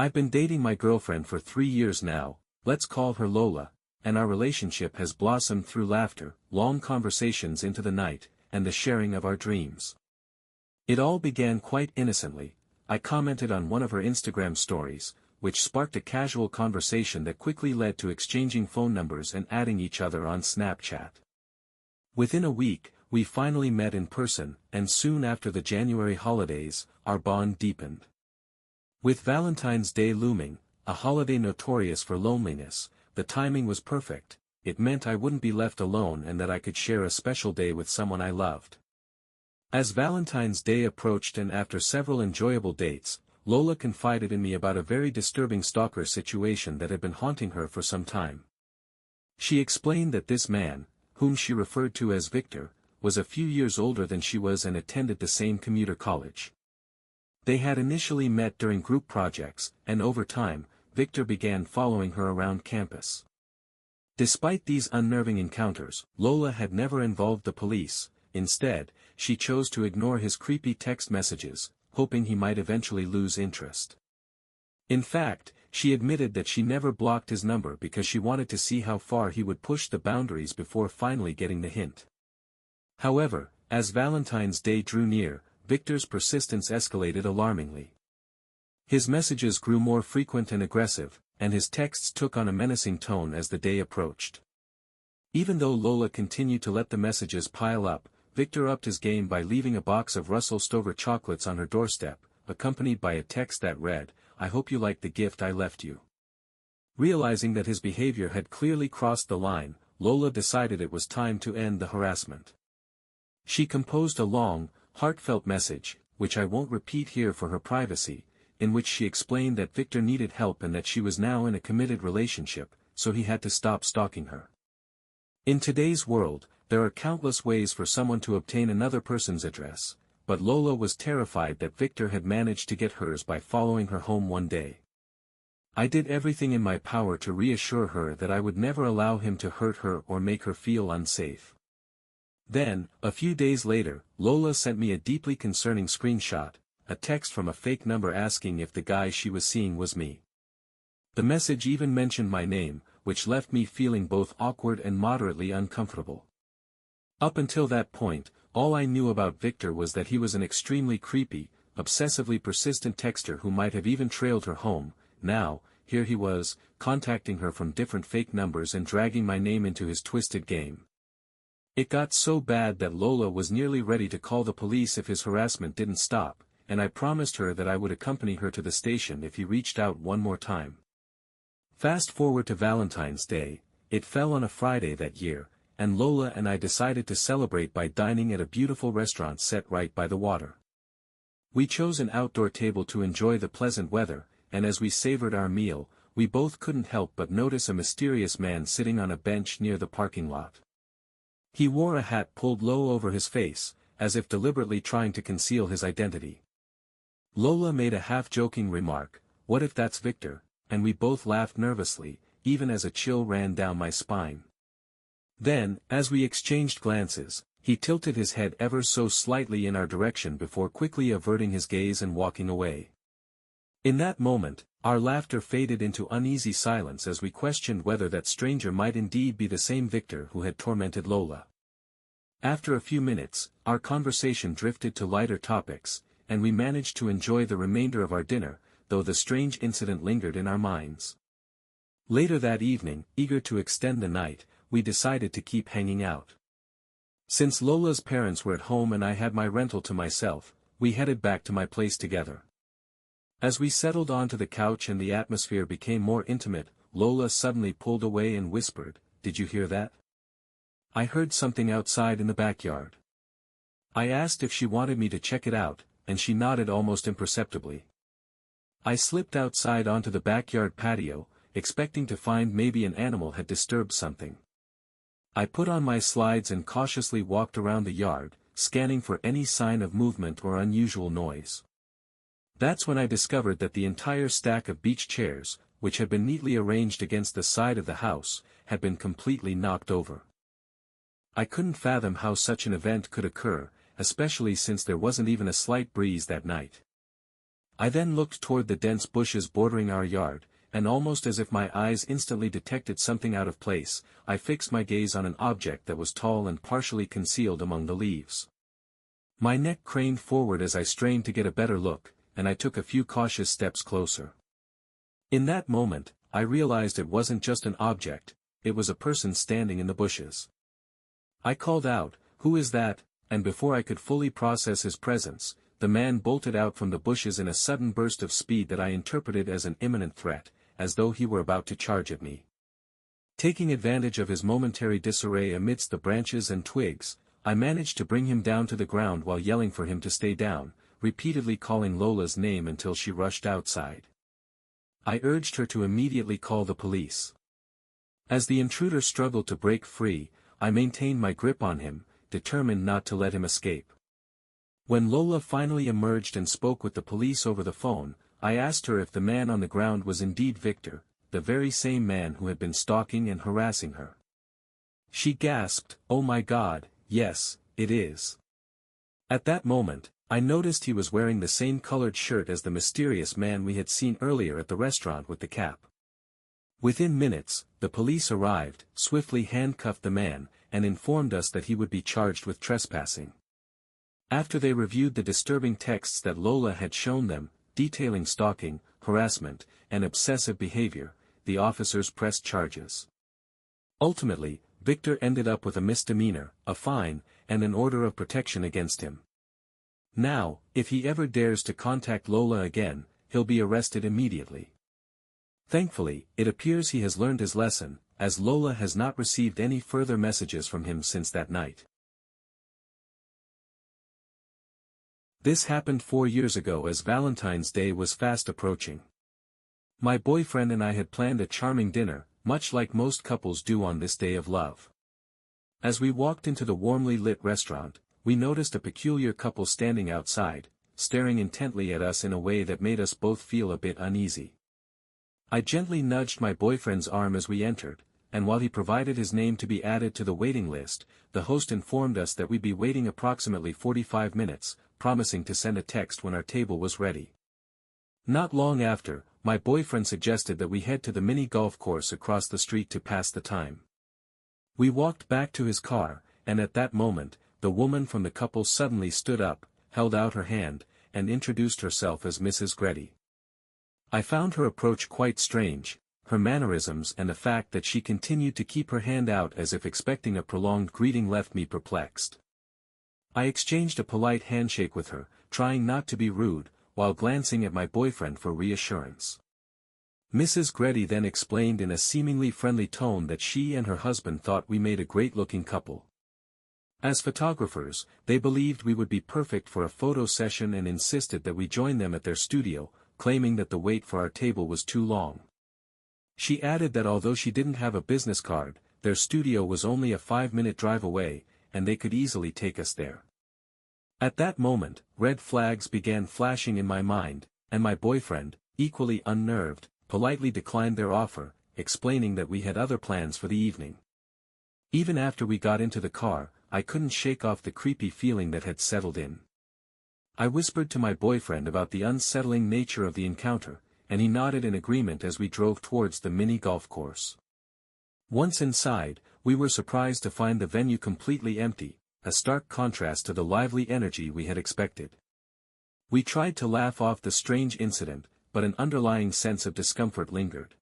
I've been dating my girlfriend for 3 years now, let's call her Lola, and our relationship has blossomed through laughter, long conversations into the night, and the sharing of our dreams. It all began quite innocently. I commented on one of her Instagram stories, which sparked a casual conversation that quickly led to exchanging phone numbers and adding each other on Snapchat. Within a week, we finally met in person, and soon after the January holidays, our bond deepened. With Valentine's Day looming, a holiday notorious for loneliness, the timing was perfect. It meant I wouldn't be left alone and that I could share a special day with someone I loved. As Valentine's Day approached and after several enjoyable dates, Lola confided in me about a very disturbing stalker situation that had been haunting her for some time. She explained that this man, whom she referred to as Victor, was a few years older than she was and attended the same commuter college. They had initially met during group projects, and over time, Victor began following her around campus. Despite these unnerving encounters, Lola had never involved the police. Instead, she chose to ignore his creepy text messages, hoping he might eventually lose interest. In fact, she admitted that she never blocked his number because she wanted to see how far he would push the boundaries before finally getting the hint. However, as Valentine's Day drew near, Victor's persistence escalated alarmingly. His messages grew more frequent and aggressive, and his texts took on a menacing tone as the day approached. Even though Lola continued to let the messages pile up, Victor upped his game by leaving a box of Russell Stover chocolates on her doorstep, accompanied by a text that read, "I hope you like the gift I left you." Realizing that his behavior had clearly crossed the line, Lola decided it was time to end the harassment. She composed a long, heartfelt message, which I won't repeat here for her privacy, in which she explained that Victor needed help and that she was now in a committed relationship, so he had to stop stalking her. In today's world, there are countless ways for someone to obtain another person's address, but Lola was terrified that Victor had managed to get hers by following her home one day. I did everything in my power to reassure her that I would never allow him to hurt her or make her feel unsafe. Then, a few days later, Lola sent me a deeply concerning screenshot, a text from a fake number asking if the guy she was seeing was me. The message even mentioned my name, which left me feeling both awkward and moderately uncomfortable. Up until that point, all I knew about Victor was that he was an extremely creepy, obsessively persistent texter who might have even trailed her home. Now, here he was, contacting her from different fake numbers and dragging my name into his twisted game. It got so bad that Lola was nearly ready to call the police if his harassment didn't stop, and I promised her that I would accompany her to the station if he reached out one more time. Fast forward to Valentine's Day. It fell on a Friday that year, and Lola and I decided to celebrate by dining at a beautiful restaurant set right by the water. We chose an outdoor table to enjoy the pleasant weather, and as we savored our meal, we both couldn't help but notice a mysterious man sitting on a bench near the parking lot. He wore a hat pulled low over his face, as if deliberately trying to conceal his identity. Lola made a half-joking remark, "What if that's Victor?" and we both laughed nervously, even as a chill ran down my spine. Then, as we exchanged glances, he tilted his head ever so slightly in our direction before quickly averting his gaze and walking away. In that moment, our laughter faded into uneasy silence as we questioned whether that stranger might indeed be the same Victor who had tormented Lola. After a few minutes, our conversation drifted to lighter topics, and we managed to enjoy the remainder of our dinner, though the strange incident lingered in our minds. Later that evening, eager to extend the night, we decided to keep hanging out. Since Lola's parents were at home and I had my rental to myself, we headed back to my place together. As we settled onto the couch and the atmosphere became more intimate, Lola suddenly pulled away and whispered, "Did you hear that? I heard something outside in the backyard." I asked if she wanted me to check it out, and she nodded almost imperceptibly. I slipped outside onto the backyard patio, expecting to find maybe an animal had disturbed something. I put on my slides and cautiously walked around the yard, scanning for any sign of movement or unusual noise. That's when I discovered that the entire stack of beach chairs, which had been neatly arranged against the side of the house, had been completely knocked over. I couldn't fathom how such an event could occur, especially since there wasn't even a slight breeze that night. I then looked toward the dense bushes bordering our yard, and almost as if my eyes instantly detected something out of place, I fixed my gaze on an object that was tall and partially concealed among the leaves. My neck craned forward as I strained to get a better look, and I took a few cautious steps closer. In that moment, I realized it wasn't just an object, it was a person standing in the bushes. I called out, "Who is that?" and before I could fully process his presence, the man bolted out from the bushes in a sudden burst of speed that I interpreted as an imminent threat, as though he were about to charge at me. Taking advantage of his momentary disarray amidst the branches and twigs, I managed to bring him down to the ground while yelling for him to stay down, repeatedly calling Lola's name until she rushed outside. I urged her to immediately call the police. As the intruder struggled to break free, I maintained my grip on him, determined not to let him escape. When Lola finally emerged and spoke with the police over the phone, I asked her if the man on the ground was indeed Victor, the very same man who had been stalking and harassing her. She gasped, "Oh my God, yes, it is." At that moment, I noticed he was wearing the same colored shirt as the mysterious man we had seen earlier at the restaurant with the cap. Within minutes, the police arrived, swiftly handcuffed the man, and informed us that he would be charged with trespassing. After they reviewed the disturbing texts that Lola had shown them, detailing stalking, harassment, and obsessive behavior, the officers pressed charges. Ultimately, Victor ended up with a misdemeanor, a fine, and an order of protection against him. Now, if he ever dares to contact Lola again, he'll be arrested immediately. Thankfully, it appears he has learned his lesson, as Lola has not received any further messages from him since that night. This happened 4 years ago as Valentine's Day was fast approaching. My boyfriend and I had planned a charming dinner, much like most couples do on this day of love. As we walked into the warmly lit restaurant, we noticed a peculiar couple standing outside, staring intently at us in a way that made us both feel a bit uneasy. I gently nudged my boyfriend's arm as we entered, and while he provided his name to be added to the waiting list, the host informed us that we'd be waiting approximately 45 minutes, promising to send a text when our table was ready. Not long after, my boyfriend suggested that we head to the mini golf course across the street to pass the time. We walked back to his car, and at that moment, the woman from the couple suddenly stood up, held out her hand, and introduced herself as Mrs. Greddy. I found her approach quite strange, her mannerisms and the fact that she continued to keep her hand out as if expecting a prolonged greeting left me perplexed. I exchanged a polite handshake with her, trying not to be rude, while glancing at my boyfriend for reassurance. Mrs. Greddy then explained in a seemingly friendly tone that she and her husband thought we made a great-looking couple. As photographers, they believed we would be perfect for a photo session and insisted that we join them at their studio, claiming that the wait for our table was too long. She added that although she didn't have a business card, their studio was only a 5-minute drive away, and they could easily take us there. At that moment, red flags began flashing in my mind, and my boyfriend, equally unnerved, politely declined their offer, explaining that we had other plans for the evening. Even after we got into the car, I couldn't shake off the creepy feeling that had settled in. I whispered to my boyfriend about the unsettling nature of the encounter, and he nodded in agreement as we drove towards the mini golf course. Once inside, we were surprised to find the venue completely empty, a stark contrast to the lively energy we had expected. We tried to laugh off the strange incident, but an underlying sense of discomfort lingered.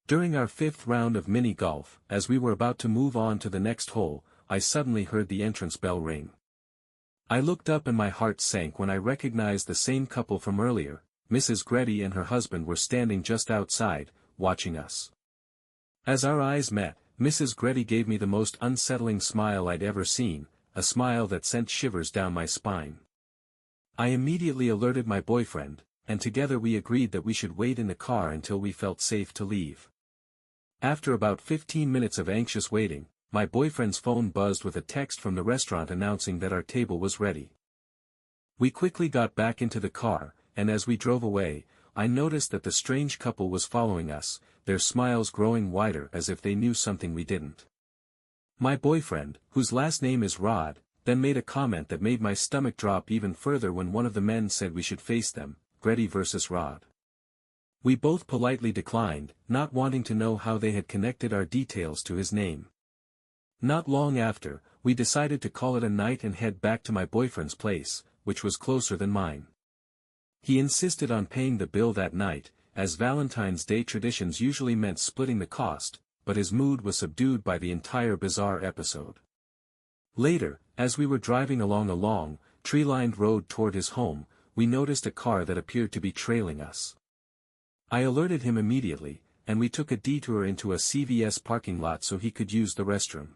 During our 5th round of mini golf, as we were about to move on to the next hole, I suddenly heard the entrance bell ring. I looked up and my heart sank when I recognized the same couple from earlier. Mrs. Greddy and her husband were standing just outside, watching us. As our eyes met, Mrs. Greddy gave me the most unsettling smile I'd ever seen, a smile that sent shivers down my spine. I immediately alerted my boyfriend, and together we agreed that we should wait in the car until we felt safe to leave. After about 15 minutes of anxious waiting, my boyfriend's phone buzzed with a text from the restaurant announcing that our table was ready. We quickly got back into the car, and as we drove away, I noticed that the strange couple was following us, their smiles growing wider as if they knew something we didn't. My boyfriend, whose last name is Rod, then made a comment that made my stomach drop even further when one of the men said we should face them, Gretty versus Rod. We both politely declined, not wanting to know how they had connected our details to his name. Not long after, we decided to call it a night and head back to my boyfriend's place, which was closer than mine. He insisted on paying the bill that night, as Valentine's Day traditions usually meant splitting the cost, but his mood was subdued by the entire bizarre episode. Later, as we were driving along a long, tree-lined road toward his home, we noticed a car that appeared to be trailing us. I alerted him immediately, and we took a detour into a CVS parking lot so he could use the restroom.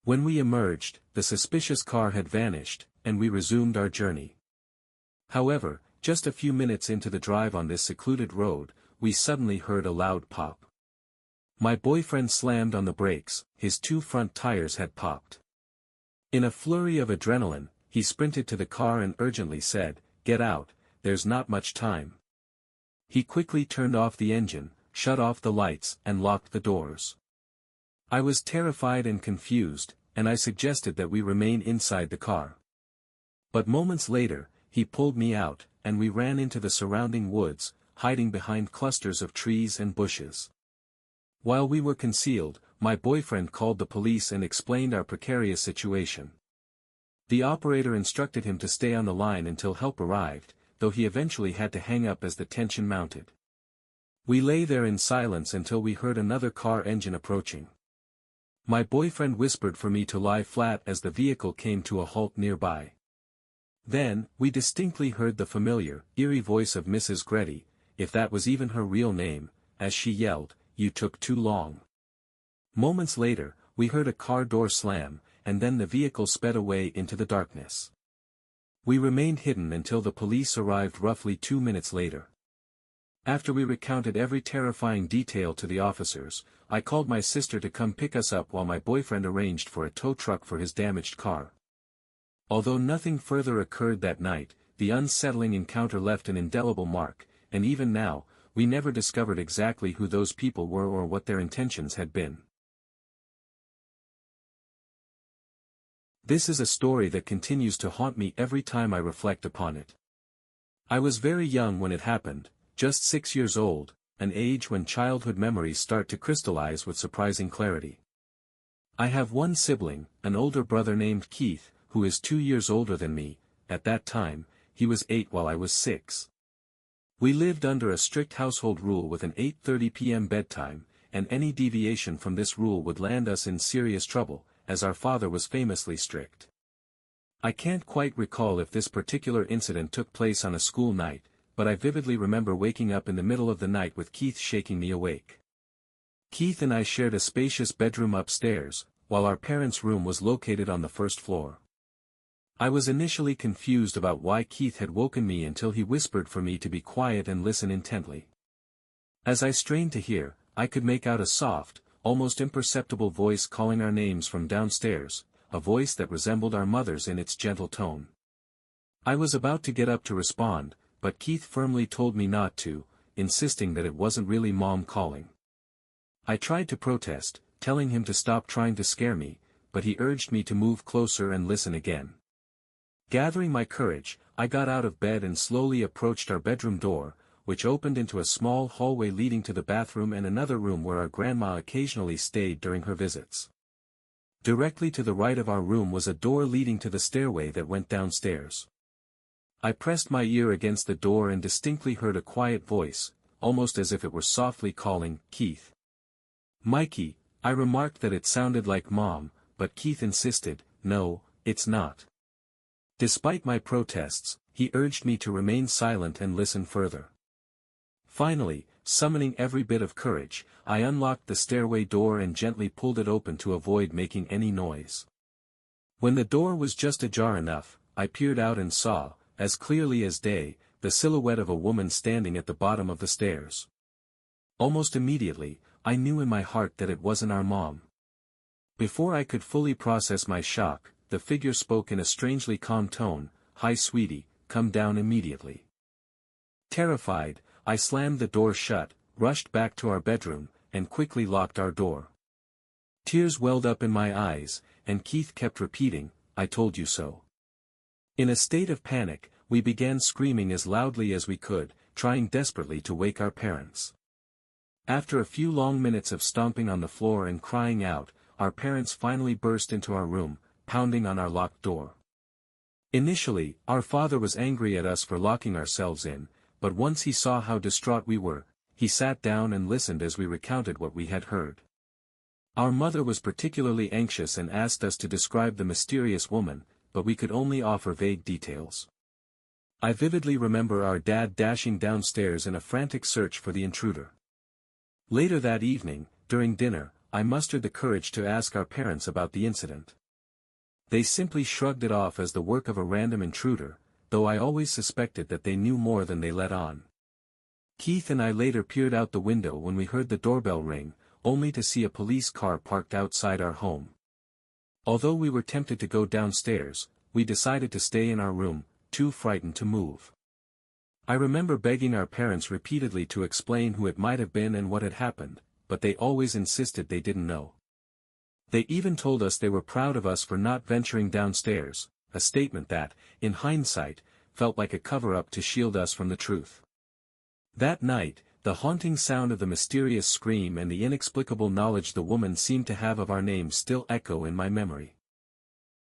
When we emerged, the suspicious car had vanished, and we resumed our journey. However, just a few minutes into the drive on this secluded road, we suddenly heard a loud pop. My boyfriend slammed on the brakes, his two front tires had popped. In a flurry of adrenaline, he sprinted to the car and urgently said, "Get out, there's not much time." He quickly turned off the engine, shut off the lights, and locked the doors. I was terrified and confused, and I suggested that we remain inside the car. But moments later, he pulled me out, and we ran into the surrounding woods, hiding behind clusters of trees and bushes. While we were concealed, my boyfriend called the police and explained our precarious situation. The operator instructed him to stay on the line until help arrived, though he eventually had to hang up as the tension mounted. We lay there in silence until we heard another car engine approaching. My boyfriend whispered for me to lie flat as the vehicle came to a halt nearby. Then, we distinctly heard the familiar, eerie voice of Mrs. Gretty, if that was even her real name, as she yelled, "You took too long." Moments later, we heard a car door slam, and then the vehicle sped away into the darkness. We remained hidden until the police arrived roughly 2 minutes later. After we recounted every terrifying detail to the officers, I called my sister to come pick us up while my boyfriend arranged for a tow truck for his damaged car. Although nothing further occurred that night, the unsettling encounter left an indelible mark, and even now, we never discovered exactly who those people were or what their intentions had been. This is a story that continues to haunt me every time I reflect upon it. I was very young when it happened, just 6 years old, an age when childhood memories start to crystallize with surprising clarity. I have one sibling, an older brother named Keith, who is 2 years older than me. At that time, he was 8 while I was 6. We lived under a strict household rule with an 8:30 p.m. bedtime, and any deviation from this rule would land us in serious trouble, as our father was famously strict. I can't quite recall if this particular incident took place on a school night, but I vividly remember waking up in the middle of the night with Keith shaking me awake. Keith and I shared a spacious bedroom upstairs, while our parents' room was located on the first floor. I was initially confused about why Keith had woken me until he whispered for me to be quiet and listen intently. As I strained to hear, I could make out a soft, almost imperceptible voice calling our names from downstairs, a voice that resembled our mother's in its gentle tone. I was about to get up to respond, but Keith firmly told me not to, insisting that it wasn't really Mom calling. I tried to protest, telling him to stop trying to scare me, but he urged me to move closer and listen again. Gathering my courage, I got out of bed and slowly approached our bedroom door, which opened into a small hallway leading to the bathroom and another room where our grandma occasionally stayed during her visits. Directly to the right of our room was a door leading to the stairway that went downstairs. I pressed my ear against the door and distinctly heard a quiet voice, almost as if it were softly calling, "Keith." "Mikey," I remarked that it sounded like Mom, but Keith insisted, "No, it's not." Despite my protests, he urged me to remain silent and listen further. Finally, summoning every bit of courage, I unlocked the stairway door and gently pulled it open to avoid making any noise. When the door was just ajar enough, I peered out and saw, as clearly as day, the silhouette of a woman standing at the bottom of the stairs. Almost immediately, I knew in my heart that it wasn't our mom. Before I could fully process my shock, the figure spoke in a strangely calm tone, "Hi sweetie, come down immediately." Terrified, I slammed the door shut, rushed back to our bedroom, and quickly locked our door. Tears welled up in my eyes, and Keith kept repeating, "I told you so." In a state of panic, we began screaming as loudly as we could, trying desperately to wake our parents. After a few long minutes of stomping on the floor and crying out, our parents finally burst into our room, pounding on our locked door. Initially, our father was angry at us for locking ourselves in, but once he saw how distraught we were, he sat down and listened as we recounted what we had heard. Our mother was particularly anxious and asked us to describe the mysterious woman, but we could only offer vague details. I vividly remember our dad dashing downstairs in a frantic search for the intruder. Later that evening, during dinner, I mustered the courage to ask our parents about the incident. They simply shrugged it off as the work of a random intruder, though I always suspected that they knew more than they let on. Keith and I later peered out the window when we heard the doorbell ring, only to see a police car parked outside our home. Although we were tempted to go downstairs, we decided to stay in our room, too frightened to move. I remember begging our parents repeatedly to explain who it might have been and what had happened, but they always insisted they didn't know. They even told us they were proud of us for not venturing downstairs, a statement that, in hindsight, felt like a cover-up to shield us from the truth. That night, the haunting sound of the mysterious scream and the inexplicable knowledge the woman seemed to have of our name still echo in my memory.